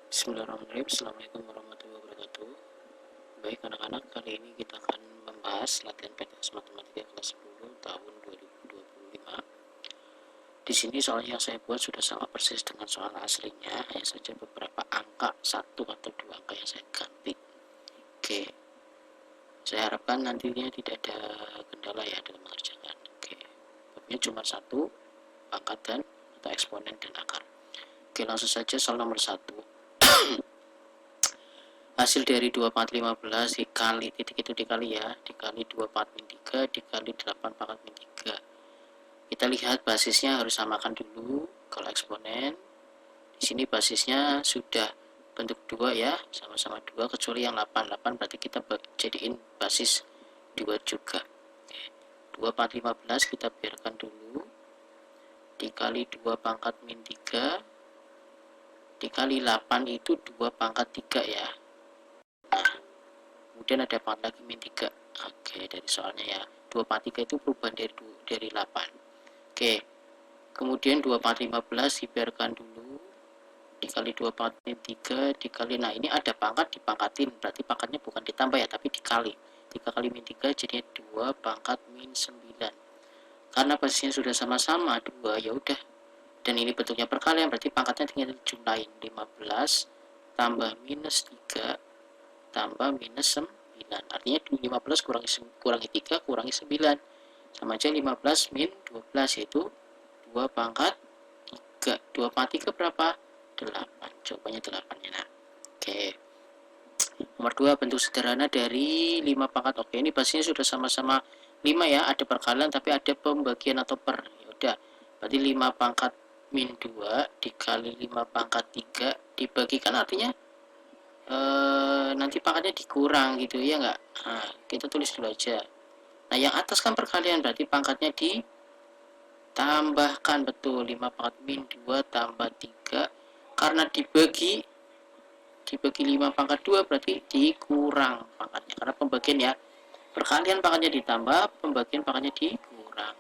Bismillahirrahmanirrahim. Assalamualaikum warahmatullahi wabarakatuh. Baik anak-anak, kali ini kita akan membahas latihan PTS Matematika kelas 10 tahun 2025. Di sini soal yang saya buat sudah sama persis dengan soal aslinya, hanya saja beberapa angka, satu atau dua angka yang saya ganti. Oke, saya harapkan nantinya tidak ada kendala ya dalam mengerjakan. Oke, babnya cuma satu, pangkatan atau eksponen dan akar. Oke, langsung saja soal nomor satu. Hasil dari 2 pangkat 15 dikali titik itu dikali ya, dikali 2 pangkat min 3 dikali 8 pangkat min 3. Kita lihat basisnya harus samakan dulu. Kalau eksponen di sini basisnya sudah bentuk 2 ya, sama-sama 2 kecuali yang 8 berarti kita jadiin basis 2 juga. Oke. 2 pangkat 15 kita biarkan dulu, dikali 2 pangkat min 3 dikali 8 itu 2 pangkat 3 ya. Kemudian ada pangkat lagi min 3. Oke, dari soalnya ya. 2 pangkat 3 itu perubahan dari 8. Oke. Kemudian 2 pangkat 15 dibiarkan dulu. Dikali 2 pangkat min 3 dikali, nah ini ada pangkat dipangkatin, berarti pangkatnya bukan ditambah ya, tapi dikali. 3 kali min 3 jadinya 2 pangkat min 9. Karena basisnya sudah sama-sama 2, ya udah. Dan ini bentuknya perkalian, berarti pangkatnya tinggal dijumlahin. 15 tambah minus 3 tambah minus 9. Artinya 15 kurangi 3 kurangi 9. Sama aja 15 min 12, yaitu 2 pangkat 3. 2 pangkat 3 berapa? 8. Jawabannya 8 ya. Nah. Oke. Nomor 2, bentuk sederhana dari 5 pangkat. Oke, ini basisnya sudah sama-sama 5 ya. Ada perkalian tapi ada pembagian atau per. Ya udah. Berarti 5 pangkat min 2 dikali 5 pangkat 3 dibagikan, artinya nanti pangkatnya dikurang gitu ya nggak. Nah, kita tulis dulu aja. Nah, yang atas kan perkalian, berarti pangkatnya ditambahkan. Betul, 5 pangkat min 2 tambah 3, karena dibagi 5 pangkat 2 berarti dikurang pangkatnya, karena pembagian ya. Perkalian pangkatnya ditambah, pembagian pangkatnya dikurang.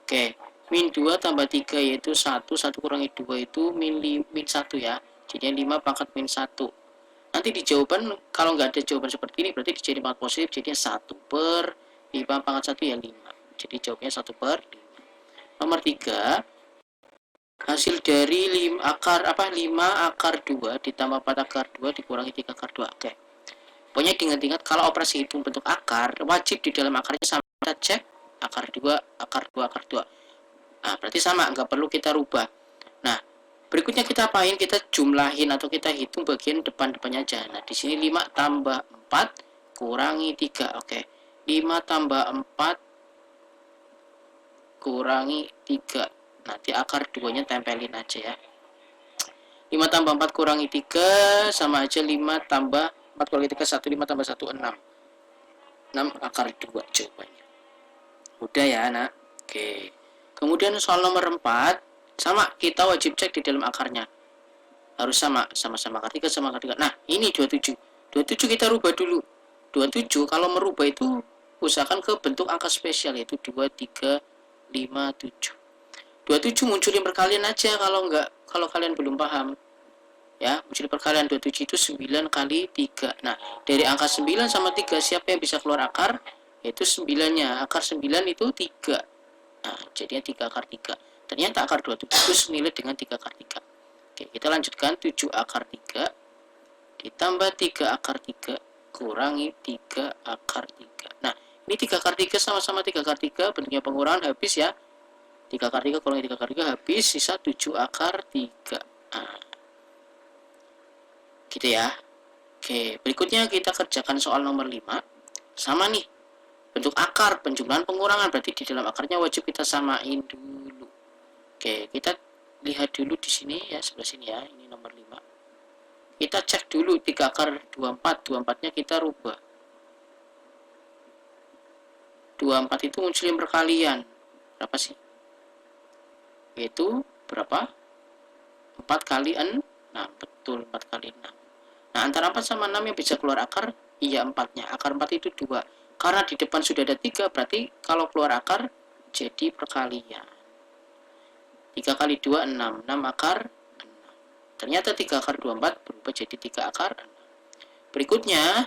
Oke, min 2 tambah 3 yaitu 1 kurangi 2 itu min 1 ya. Jadi 5 pangkat min 1. Nanti di jawaban kalau nggak ada jawaban seperti ini berarti dijadiin pangkat positif, jadinya 1 per 5 pangkat 1 ya 5. Jadi jawabnya 1 per 5. Nomor 3, hasil dari 5 akar 2 ditambah 4 akar 2 dikurangi 3 akar 2. Oke. Pokoknya diingat-ingat kalau operasi hitung bentuk akar, wajib di dalam akarnya sama. Kita cek akar 2, akar 2, akar 2. Nah, berarti sama, nggak perlu kita rubah. Nah, berikutnya kita apain? Kita jumlahin atau kita hitung bagian depan-depannya aja. Nah, di sini 5 tambah 4 kurangi 3. Oke. 5 tambah 4 kurangi 3. Nanti akar 2-nya tempelin aja ya. 5 tambah 4 kurangi 3 sama aja 5 tambah 4 kurangi 3 1. 5 tambah 1 6. 6 akar 2 jawabannya. Udah ya, Nak. Oke. Kemudian soal nomor 4, sama, kita wajib cek di dalam akarnya. Harus sama-sama akar 3 sama akar 3. Nah, ini 27. 27 kita rubah dulu. 27 kalau merubah itu usahakan ke bentuk angka spesial, yaitu 2, 3, 5, 7. 27 munculin perkalian aja kalau kalian belum paham. Ya, munculin perkalian 27 itu 9 kali 3. Nah, dari angka 9 sama 3 siapa yang bisa keluar akar? Yaitu 9-nya. Akar 9 itu 3. Nah, jadinya 3 akar 3. Ternyata akar 27 itu senilai dengan 3 akar 3. Oke, kita lanjutkan. 7 akar 3 ditambah 3 akar 3 kurangi 3 akar 3. Nah, ini 3 akar 3 sama-sama 3 akar 3, bentuknya pengurangan habis ya. 3 akar 3 kurangi 3 akar 3 habis, sisa 7 akar 3. Nah, gitu ya. Oke, berikutnya kita kerjakan soal nomor 5. Sama nih, bentuk akar, penjumlahan, pengurangan, berarti di dalam akarnya wajib kita samain dulu. Oke, kita lihat dulu di sini ya, sebelah sini ya, ini nomor 5. Kita cek dulu 3 akar 24, 24-nya kita rubah. 24 itu munculin perkalian. Berapa sih? Yaitu berapa? 4 kali 6. Betul, 4 kali 6. Nah, antara 4 sama 6 yang bisa keluar akar, iya 4-nya. Akar 4 itu 2. Karena di depan sudah ada 3, berarti kalau keluar akar jadi perkalian. 3 kali 2, 6. 6 akar 6. ternyata 3 akar 24 berubah jadi 3 akar 6. Berikutnya,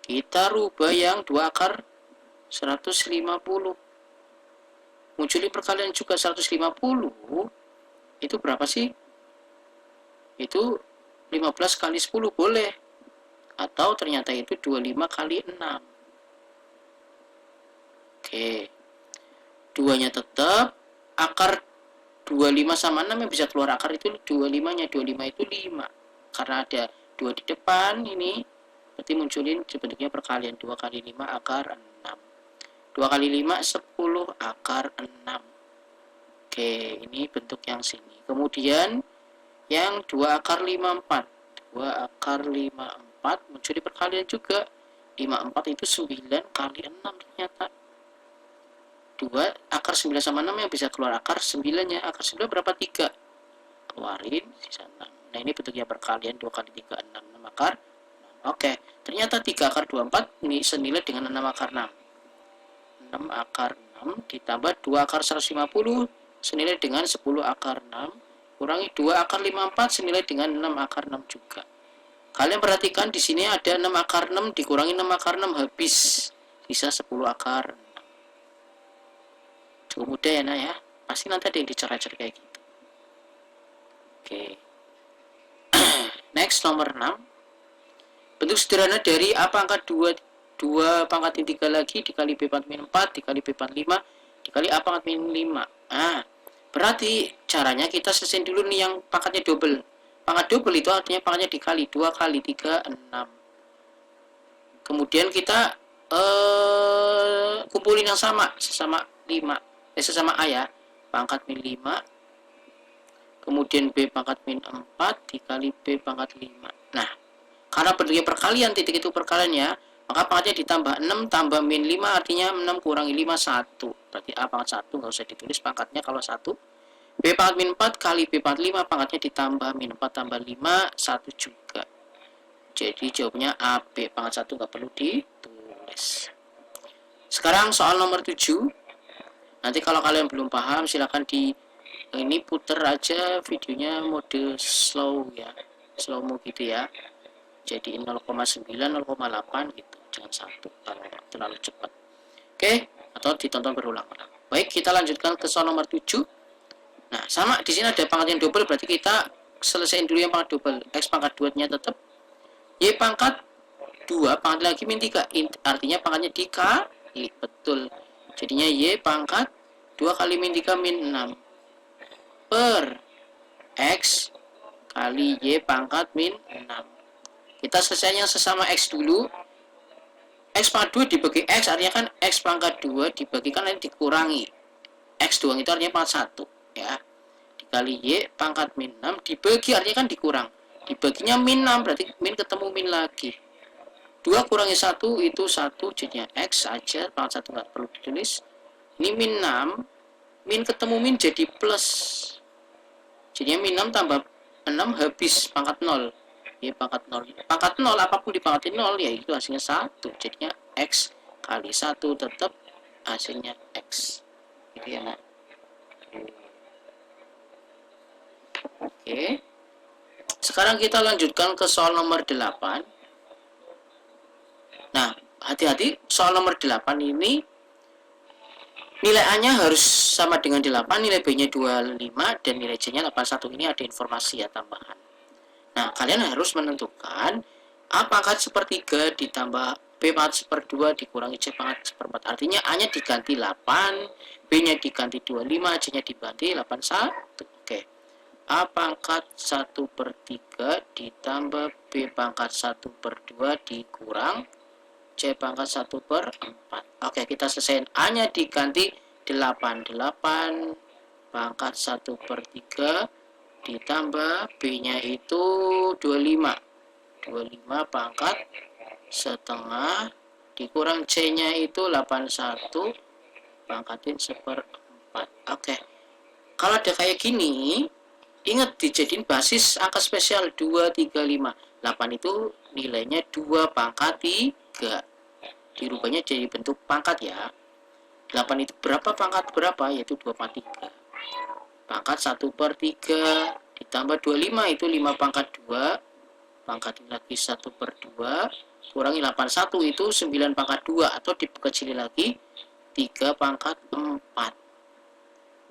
kita rubah yang 2 akar 150. Muncul perkalian juga 150. Itu berapa sih? Itu 15 kali 10 boleh. Atau ternyata itu 25 kali 6. Oke. Duanya tetap, akar 25 sama 6 yang bisa keluar akar itu 25-nya. 25 itu 5. Karena ada 2 di depan ini, berarti munculin bentuknya perkalian 2 kali 5 akar 6. 2 kali 5 10 akar 6. Oke, ini bentuk yang sini. Kemudian yang 2 akar 54. 2 akar 54 muncul di perkalian juga. 54 itu 9 kali 6 ternyata. 2 akar 9 sama 6 yang bisa keluar akar 9-nya. Akar 9 berapa? 3. Keluarin sisa 6. Nah, ini bentuknya perkalian 2 kali 3 6. 6 akar 6. Oke, ternyata 3 akar 24 ini senilai dengan 6 akar 6. 6 akar 6 ditambah 2 akar 150 senilai dengan 10 akar 6 kurangi 2 akar 54 senilai dengan 6 akar 6 juga. Kalian perhatikan di sini ada 6 akar 6 dikurangi 6 akar 6 habis. Sisa 10 akar 6. Cukup mudah ya, nah ya. Pasti nanti ada yang dicoret-coret kayak gitu. Oke. Next, nomor 6. Bentuk sederhana dari A pangkat 2 pangkat 3 lagi dikali B pangkat min 4 dikali B pangkat 5 dikali A pangkat min 5. Nah, berarti caranya kita selesaiin dulu nih yang pangkatnya double. Pangkat double itu artinya pangkatnya dikali 2 kali 3 6. Kemudian kita kumpulin yang sama sesama 5. Sesama A ya. Pangkat min 5. Kemudian B pangkat min 4 dikali B pangkat 5. Nah, karena bentuknya perkalian, titik itu perkalian ya, maka pangkatnya ditambah 6 tambah min 5 artinya 6 kurangi 5 1. Berarti A pangkat 1 nggak usah ditulis pangkatnya kalau 1. B pangkat min 4 kali B pangkat 5 pangkatnya ditambah min 4 tambah 5 1 juga. Jadi jawabnya A B pangkat 1 nggak perlu ditulis. Sekarang soal nomor 7. Nanti kalau kalian belum paham silahkan ini puter aja videonya mode slow ya, slow mo gitu ya. Jadi 0,9 0,8 gitu, jangan 1 kalau terlalu cepat. Oke, atau ditonton berulang-ulang. Baik, kita lanjutkan ke soal nomor 7. Nah, sama di sini ada pangkat yang double, berarti kita selesaiin dulu yang pangkat double. X pangkat 2-nya tetap. Y pangkat 2 pangkat lagi min 3, artinya pangkatnya dikali. Betul. Jadinya Y pangkat 2 kali min 3 min 6 per X kali Y pangkat min 6. Kita selesai yang sesama X dulu. X pangkat 2 dibagi X artinya kan X pangkat 2 dibagikan nanti dikurangi X doang, itu artinya pangkat 1 ya. Dikali Y pangkat min 6 dibagi artinya kan dikurang. Dibaginya min 6 berarti min ketemu min lagi. 2 kurangi 1 itu 1, jadinya X aja, pangkat 1 nggak perlu ditulis. Ini min 6, min ketemu min jadi plus. Jadinya min 6 tambah 6 habis pangkat 0. Y pangkat 0. Pangkat 0 apapun dipangkatin 0 ya itu hasilnya 1. Jadinya X kali 1 tetap hasilnya X. Gitu ya, nah. Oke. Sekarang kita lanjutkan ke soal nomor 8. Nah, hati-hati soal nomor 8 ini nilai A-nya harus sama dengan 8, nilai B-nya 25, dan nilai C-nya 81. Ini ada informasi ya tambahan. Nah, kalian harus menentukan A pangkat sepertiga ditambah B pangkat seper2 dikurangi C pangkat seperempat. Artinya A-nya diganti 8, B-nya diganti 25, C-nya diganti 81. Oke. A pangkat 1/3 ditambah B pangkat 1/2 dikurang C pangkat 1/4. Oke, kita selesaiin. A-nya diganti 8. 8 pangkat 1/3 ditambah B-nya itu 25. 25 pangkat setengah dikurang C-nya itu 81 pangkatin 1/4. Oke. Kalau ada kayak gini, ingat dijadiin basis angka spesial 2, 3, 5. 8 itu nilainya 2 pangkat 3. Dirubahnya jadi bentuk pangkat ya. 8 itu berapa pangkat berapa? Yaitu 2 pangkat 3. Pangkat 1/3 ditambah 25 itu 5 pangkat 2, pangkat lagi 1/2, kurangi 81 itu 9 pangkat 2, atau dikecili lagi 3 pangkat 4.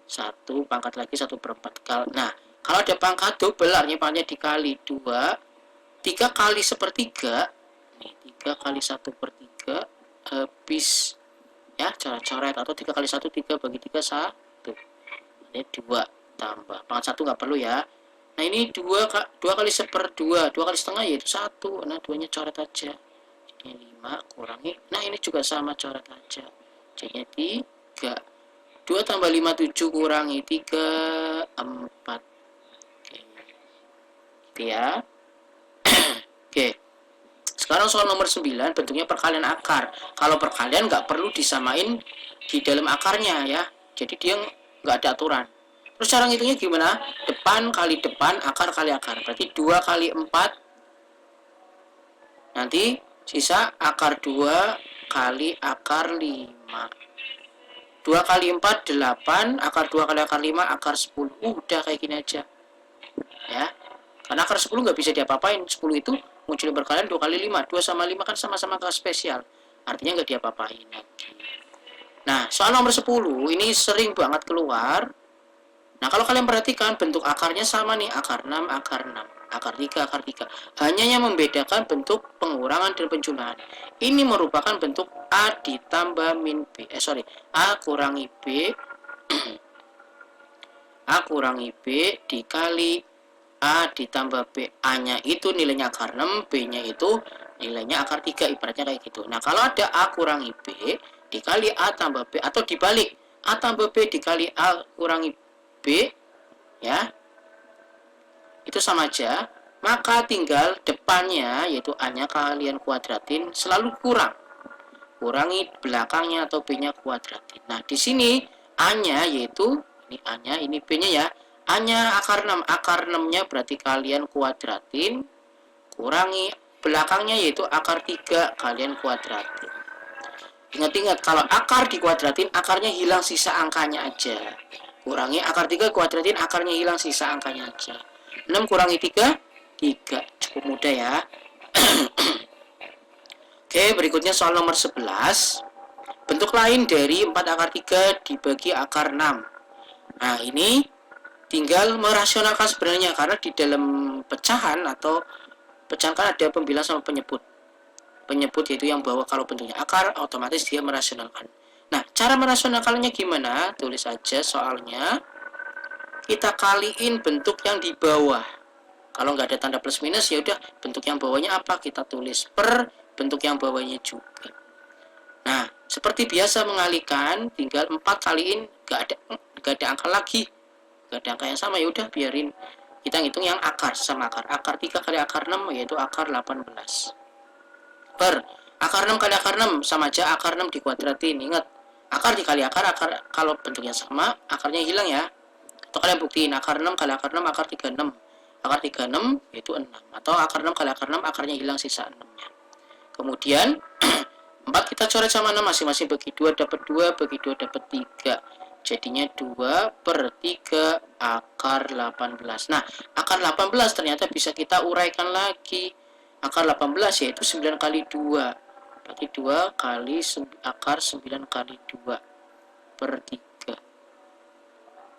1 pangkat lagi 1/4. Nah, kalau ada pangkat double artinya pangkatnya dikali 2, 3 kali 1/3, nih 3 kali 1/3 habis ya, coret-coret, atau 3 kali 1 3 bagi 3 1. Ini 2 tambah pangkat 1 nggak perlu ya. Nah, ini 2 kali 1/2, 2 kali setengah yaitu 1. Nah, 2 nya coret aja. Ini 5 kurangi. Nah, ini juga sama, coret aja. Jadinya 3. 2 tambah 5 7 kurangi 3 4. Oke. Gitu ya. Oke. Sekarang soal nomor 9, bentuknya perkalian akar. Kalau perkalian nggak perlu disamain di dalam akarnya ya. Jadi dia nggak ada aturan. Terus cara ngitungnya gimana? Depan kali depan, akar kali akar. Berarti 2 kali 4. Nanti sisa akar 2 kali akar 5. 2 kali 4 8, akar 2 kali akar 5 akar 10. Udah kayak gini aja. Ya. Karena akar 10 nggak bisa diapa-apain. 10 itu muncul berkalian 2 kali 5. 2 sama 5 kan sama-sama akar spesial. Artinya nggak diapa-apain lagi. Nah, soal nomor 10 ini sering banget keluar. Nah, kalau kalian perhatikan bentuk akarnya sama nih, akar 6, akar 6, akar 3, akar 3. Hanya yang membedakan bentuk pengurangan dan penjumlahan. Ini merupakan bentuk A ditambah min B. A kurangi B A kurangi B dikali A ditambah B. A-nya itu nilainya akar 6, B-nya itu nilainya akar 3, ibaratnya kayak gitu. Nah, kalau ada A kurangi B dikali A tambah B, atau dibalik, A tambah B dikali A kurangi B, ya, itu sama aja. Maka tinggal depannya, yaitu A-nya kalian kuadratin, selalu kurang. Kurangi belakangnya atau B-nya kuadratin. Nah, di sini A-nya yaitu, ini A-nya, ini B-nya ya. A-nya akar 6, akar 6-nya berarti kalian kuadratin, kurangi belakangnya yaitu akar 3, kalian kuadratin. Ingat-ingat, kalau akar dikuadratin, akarnya hilang, sisa angkanya aja. Kurangi akar 3 kuadratin, akarnya hilang, sisa angkanya aja. 6 kurangi 3, 3. Cukup mudah ya. Oke, berikutnya soal nomor 11. Bentuk lain dari 4 akar 3 dibagi akar 6. Nah, ini tinggal merasionalkan sebenarnya, karena di dalam pecahan atau pecahan kan ada pembilang sama penyebut. Penyebut yaitu yang bawa, kalau bentuknya akar otomatis dia merasionalkan. Nah, cara merasionalkannya gimana? Tulis aja soalnya. Kita kaliin bentuk yang di bawah. Kalau nggak ada tanda plus minus, ya udah bentuk yang bawahnya apa? Kita tulis per bentuk yang bawahnya juga. Nah, seperti biasa mengalihkan, tinggal 4 kaliin, nggak ada angka lagi. Nggak ada angka yang sama, ya udah biarin kita ngitung yang akar sama akar. Akar 3 kali akar 6 yaitu akar 18. Per akar 6 kali akar 6 sama aja akar 6 dikuadratin. Ingat, akar dikali akar kalau bentuknya sama, akarnya hilang ya. Atau kalian buktiin akar 6 kali akar 6 akar 36. Akar 36 yaitu 6. Atau akar 6 kali akar 6 akarnya hilang, sisa 6-nya. Kemudian 4 kita coret sama 6, masing-masing bagi 2 dapat 2, bagi 2 dapat 3. Jadinya 2/3 akar 18. Nah, akar 18 ternyata bisa kita uraikan lagi. Akar 18 yaitu 9 kali 2. Berarti 2 kali akar 9 kali 2/3.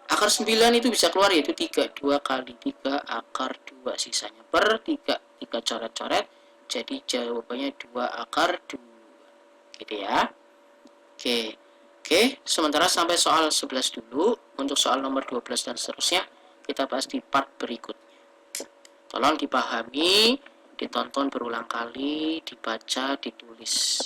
Akar 9 itu bisa keluar yaitu 3. 2 kali 3 akar 2, sisanya per 3. 3 coret-coret, jadi jawabannya 2 akar 2. Gitu ya. Oke, sementara sampai soal 11 dulu. Untuk soal nomor 12 dan seterusnya kita bahas di part berikutnya. Tolong dipahami, ditonton berulang kali, dibaca, ditulis.